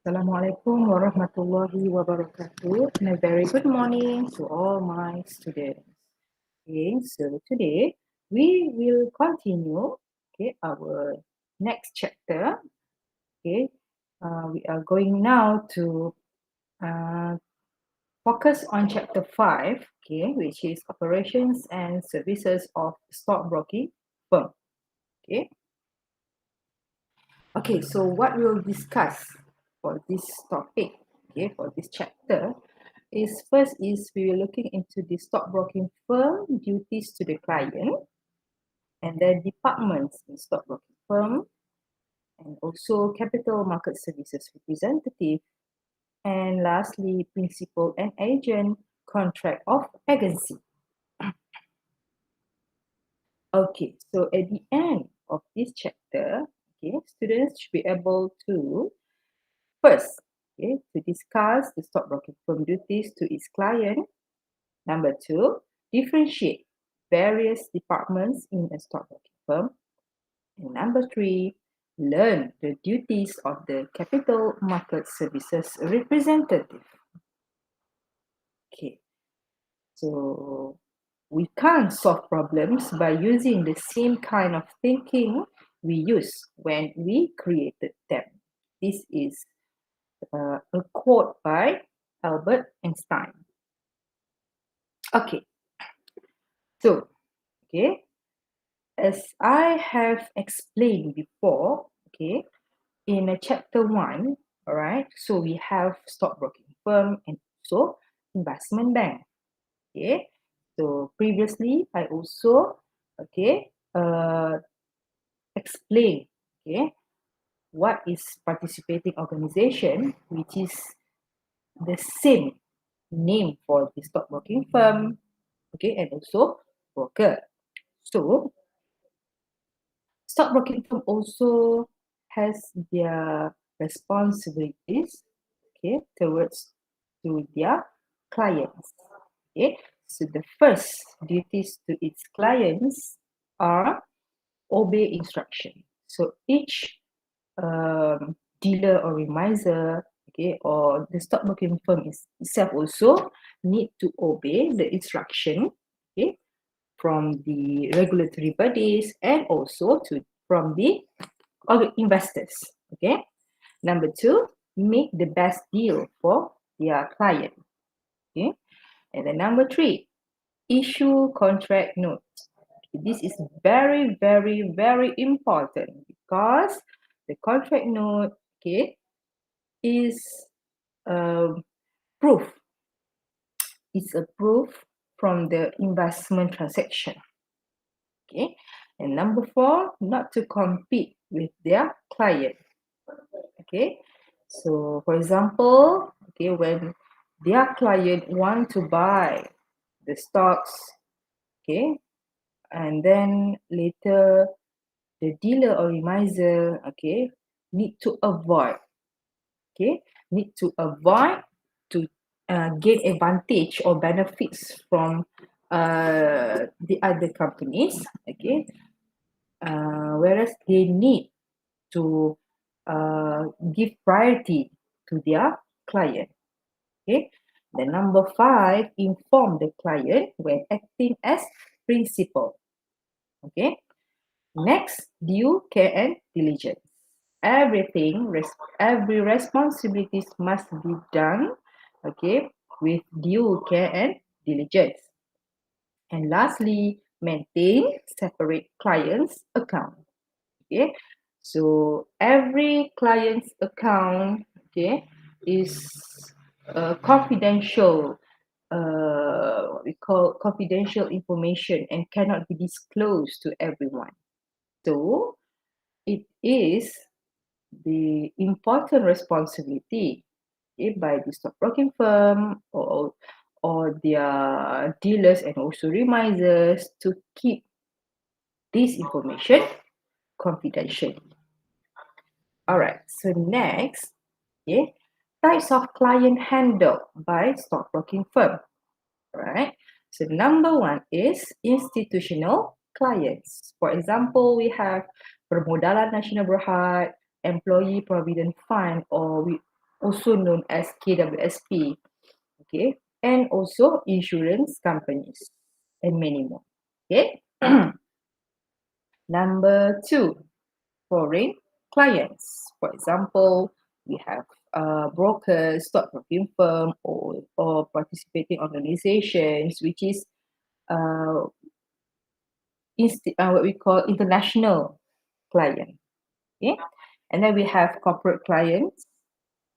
Assalamualaikum warahmatullahi wabarakatuh, and a very good morning to all my students. Okay, so today we will continue our next chapter. Okay, we are going now to uh, focus on chapter 5, okay, which is operations and services of stockbroking firm. Okay, so what we'll discuss for this topic, for this chapter, is first is we are looking into the stockbroking firm duties to the client, and then departments in stockbroking firm, and also capital market services representative, and lastly, principal and agent contract of agency. Okay, so at the end of this chapter, students should be able to first, to discuss the stockbroking firm duties to its client. Number 2, differentiate various departments in a stockbroking firm. And number 3, learn the duties of the capital market services representative. Okay, so we can't solve problems by using the same kind of thinking we used when we created them. This is a quote by Albert Einstein. Okay, so, as I have explained before, in chapter 1, all right, so we have stockbroking firm and also investment bank. Okay, so previously I also explained what is participating organization, which is the same name for the stockbroking firm, and also broker. So stockbroking firm also has their responsibilities, towards to their clients. Okay, so the first duties to its clients are obey instruction. So each dealer or remiser, or the stockbroking firm itself also need to obey the instruction, from the regulatory bodies and also from the investors. Okay. Number 2, make the best deal for their client. Okay. And then number 3, issue contract notes. This is very, very, very important because the contract note, is proof. It's a proof from the investment transaction. Okay. And number 4, not to compete with their client. Okay. So for example, when their client want to buy the stocks, and then later the dealer or remiser, need to avoid, to gain advantage or benefits from the other companies, whereas they need to give priority to their client. Okay. The number 5, inform the client when acting as principal. Okay. Next, due care and diligence. Every responsibilities must be done, with due care and diligence. And lastly, maintain separate clients account. Okay, so every client's account, is confidential, what we call confidential information, and cannot be disclosed to everyone. So it is the important responsibility, by the stockbroking firm or their dealers and also remisers to keep this information confidential. All right, so next, types of client handled by stockbroking firm. All right, so number 1 is institutional clients. For example, we have Permodalan Nasional Berhad, Employee Provident Fund, or also known as KWSP, okay, and also insurance companies and many more. Okay. Number 2, foreign clients. For example, we have brokers, stockbroking firm, or participating organizations, which is uh, what we call international client. Okay, and then we have corporate clients.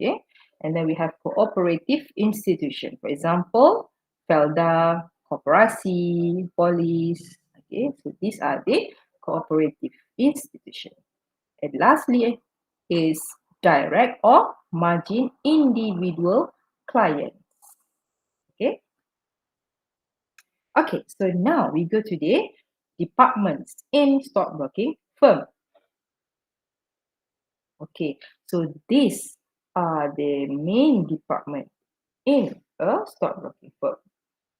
Okay, and then we have cooperative institution. For example, Felda, Koperasi, Polis. Okay, so these are the cooperative institution. And lastly is direct or margin individual clients. Okay. Okay, so now we go to the departments in stockbroking firm. Okay, so these are the main department in a stockbroking firm.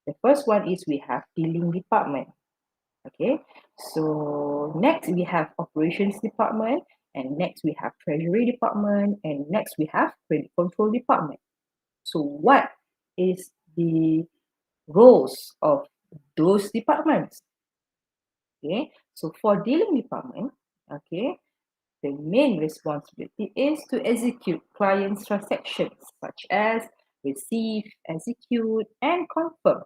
The first one is we have dealing department. Okay, so next we have operations department, and next we have treasury department, and next we have credit control department. So what is the roles of those departments? Okay, so for dealing department, okay, the main responsibility is to execute clients' transactions such as receive, execute, and confirm.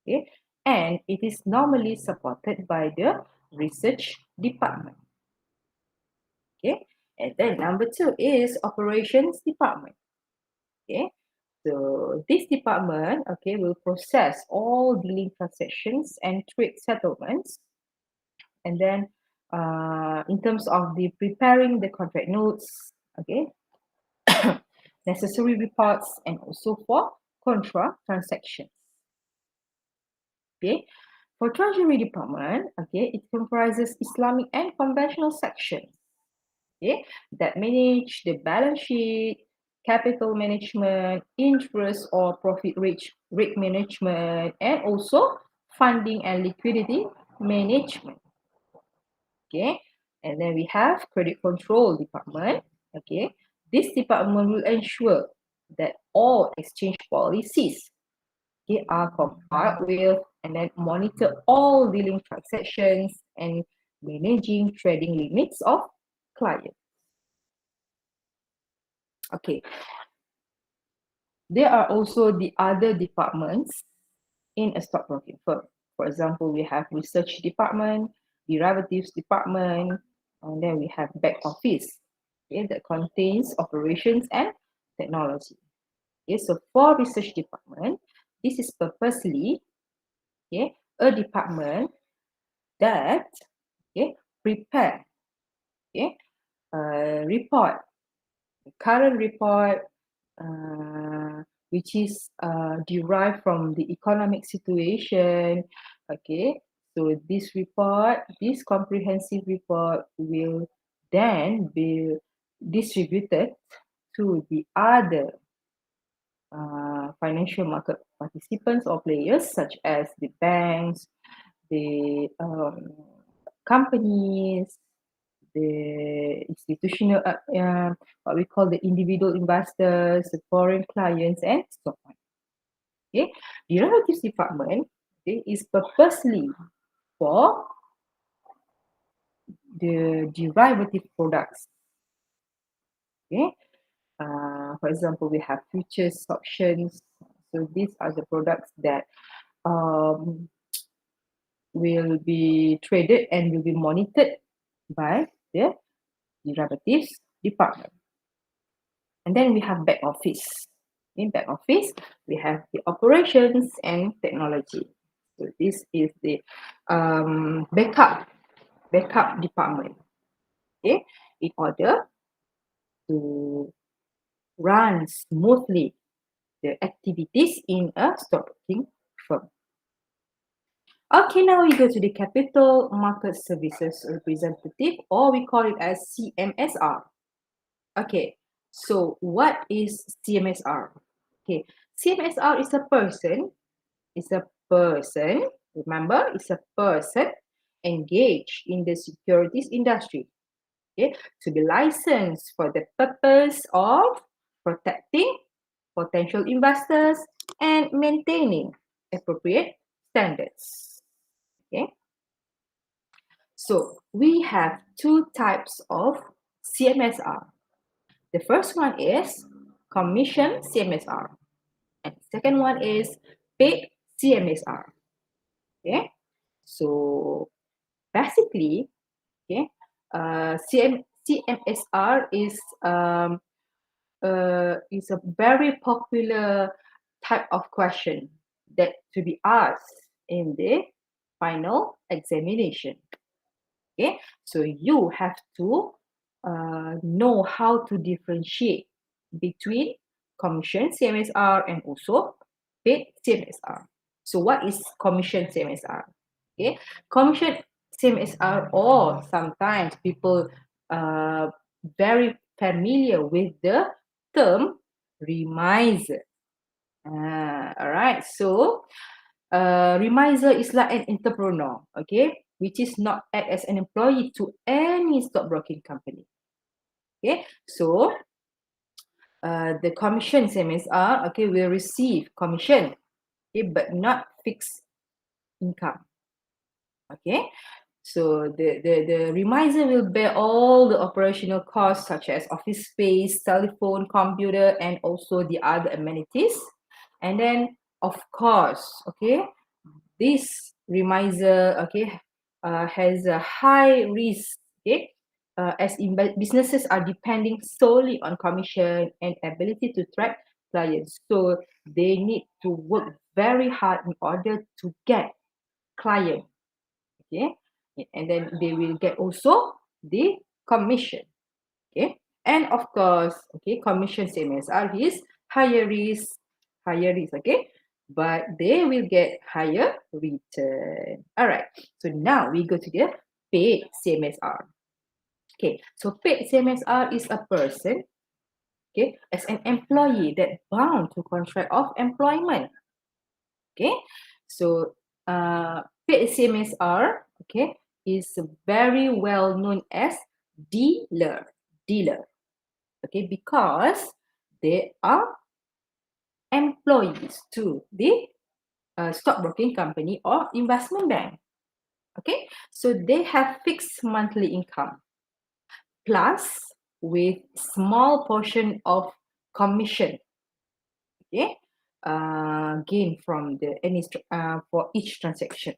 Okay, and it is normally supported by the research department. Okay, and then number 2 is operations department. Okay, so this department, okay, will process all dealing transactions and trade settlements. And then in terms of the preparing the contract notes, okay, necessary reports, and also for contra transactions. Okay, for treasury department, okay, it comprises Islamic and conventional sections, okay, that manage the balance sheet, capital management, interest or profit rate management, and also funding and liquidity management. Okay, and then we have credit control department. Okay, this department will ensure that all exchange policies, okay, are complied with, and then monitor all dealing transactions and managing trading limits of clients. Okay, there are also the other departments in a stockbroking firm. For example, we have research department, derivatives department, and then we have back office, okay, that contains operations and technology. Okay, so for research department, this is purposely, okay, a department that, okay, prepare, okay, report, current report, which is derived from the economic situation. Okay, so this comprehensive report will then be distributed to the other financial market participants or players, such as the banks, the companies, the institutional, what we call the individual investors, the foreign clients, and so on. Okay, derivatives department, okay, is purposely for the derivative products. Okay, for example, we have futures, options. So these are the products that um, will be traded and will be monitored by the derivatives department. And then we have back office. In back office, we have the operations and technology. So this is the backup department. Okay, in order to run smoothly the activities in a stockbroking firm. Okay, now we go to the Capital Market Services Representative, or we call it as CMSR. Okay, so what is CMSR? Okay, CMSR is a person, remember, it's a person engaged in the securities industry, okay, to be licensed for the purpose of protecting potential investors, and maintaining appropriate standards. Okay. So we have two types of CMSR. The first one is commission CMSR, and the second one is paid CMSR. Okay. So basically, okay, CMSR is a very popular type of question that to be asked in the final examination. Okay, so you have to know how to differentiate between commission CMSR and also paid CMSR. So what is commission CMSR? Okay, commission CMSR, or sometimes people very familiar with the term remiser. All right, so remiser is like an entrepreneur, okay, which is not act as an employee to any stockbroking company. Okay, so the commission CMSR, okay, will receive commission, okay, but not fixed income. Okay, so the remiser will bear all the operational costs such as office space, telephone, computer, and also the other amenities. And then, of course, okay, this remiser, okay, has a high risk, okay, as businesses are depending solely on commission and ability to track clients. So they need to work very hard in order to get client, okay, and then they will get also the commission, okay. And of course, okay, commission CMSR is higher risk, okay, but they will get higher return. All right, so now we go to the paid CMSR. Okay, so paid CMSR is a person, okay, as an employee that bound to contract of employment. Okay, so paid CMSR, okay, is very well known as dealer, okay, because they are employees to the stockbroking company or investment bank. Okay, so they have fixed monthly income plus with small portion of commission, okay, gain from the for each transaction.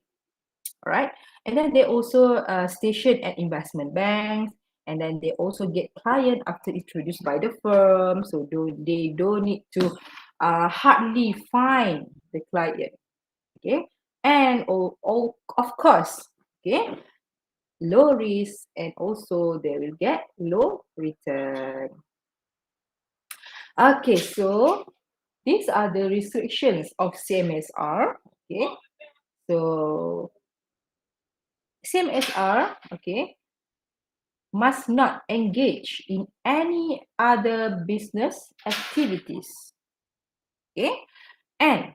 All right, and then they also station at investment banks, and then they also get client after introduced by the firm, so they don't need to hardly find the client. Okay, and all of course, okay, low risk, and also they will get low return. Okay, so these are the restrictions of CMSR. Okay, so CMSR, okay, must not engage in any other business activities. Okay, and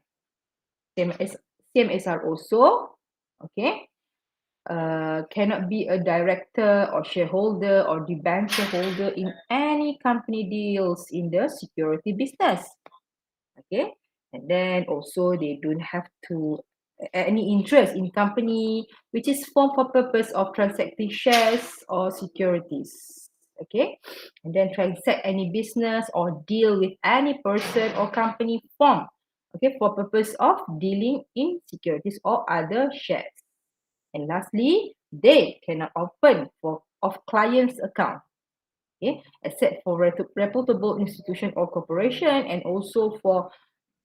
CMSR also, okay, cannot be a director or shareholder or debenture holder in any company deals in the security business. Okay, and then also they don't have to any interest in company which is formed for purpose of transacting shares or securities. Okay, and then transact any business or deal with any person or company formed, okay, for purpose of dealing in securities or other shares. And lastly, they cannot open for of clients account, okay, except for reputable institution or corporation, and also for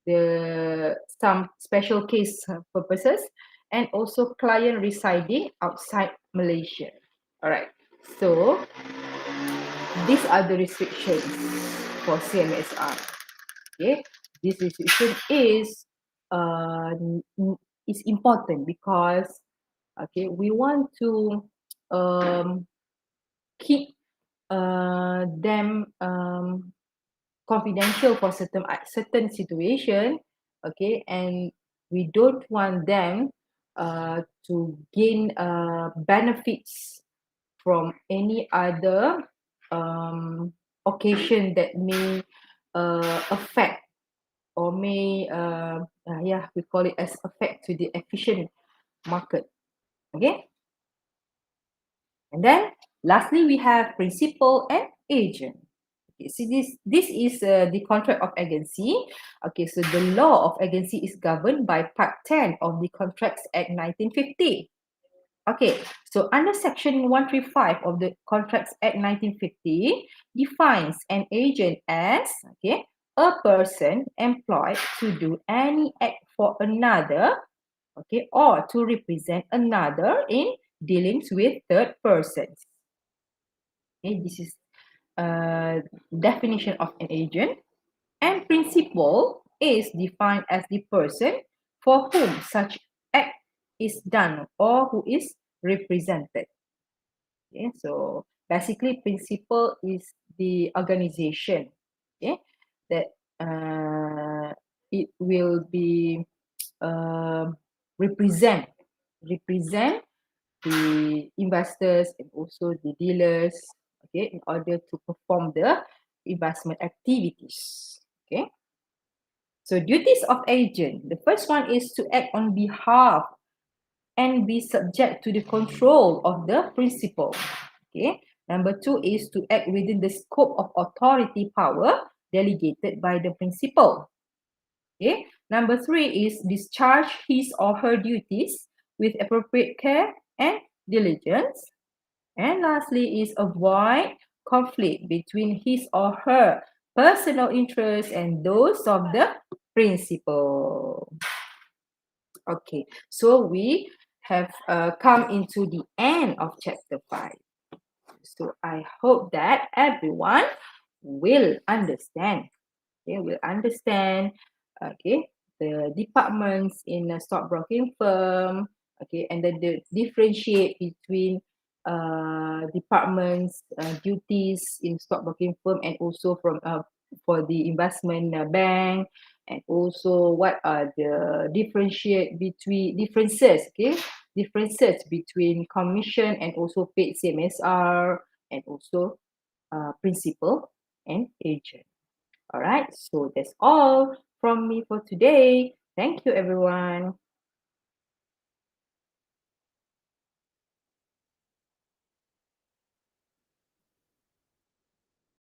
the some special case purposes, and also client residing outside Malaysia. All right, so these are the restrictions for CMSR. Okay, this restriction is important because, okay, we want to keep them confidential for certain situation, okay, and we don't want them to gain benefits from any other occasion that may affect or may we call it as affect to the efficient market. Okay, and then lastly we have principal and agent. Okay, so this is the contract of agency. Okay, so the law of agency is governed by Part 10 of the Contracts Act 1950. Okay, so under Section 135 of the Contracts Act 1950 defines an agent as, okay, a person employed to do any act for another, okay, or to represent another in dealings with third persons. Okay, this is definition of an agent. And principal is defined as the person for whom such act is done or who is represented. Okay, so basically principal is the organization, okay, that it will be represent the investors and also the dealers, okay, in order to perform the investment activities. Okay, so duties of agent, the first one is to act on behalf and be subject to the control of the principal. Okay, number 2 is to act within the scope of authority power delegated by the principal. Okay, number 3 is discharge his or her duties with appropriate care and diligence. And lastly is avoid conflict between his or her personal interests and those of the principal. Okay, so we have come into the end of chapter 5. So I hope that everyone will understand. Okay, will understand. Okay, the departments in a stockbroking firm. Okay, and then the differentiate between departments duties in stockbroking firm and also from for the investment bank, and also what are the differences, okay, differences between commission and also paid CMSR, and also principal and agent. All right, so that's all from me for today. Thank you, everyone.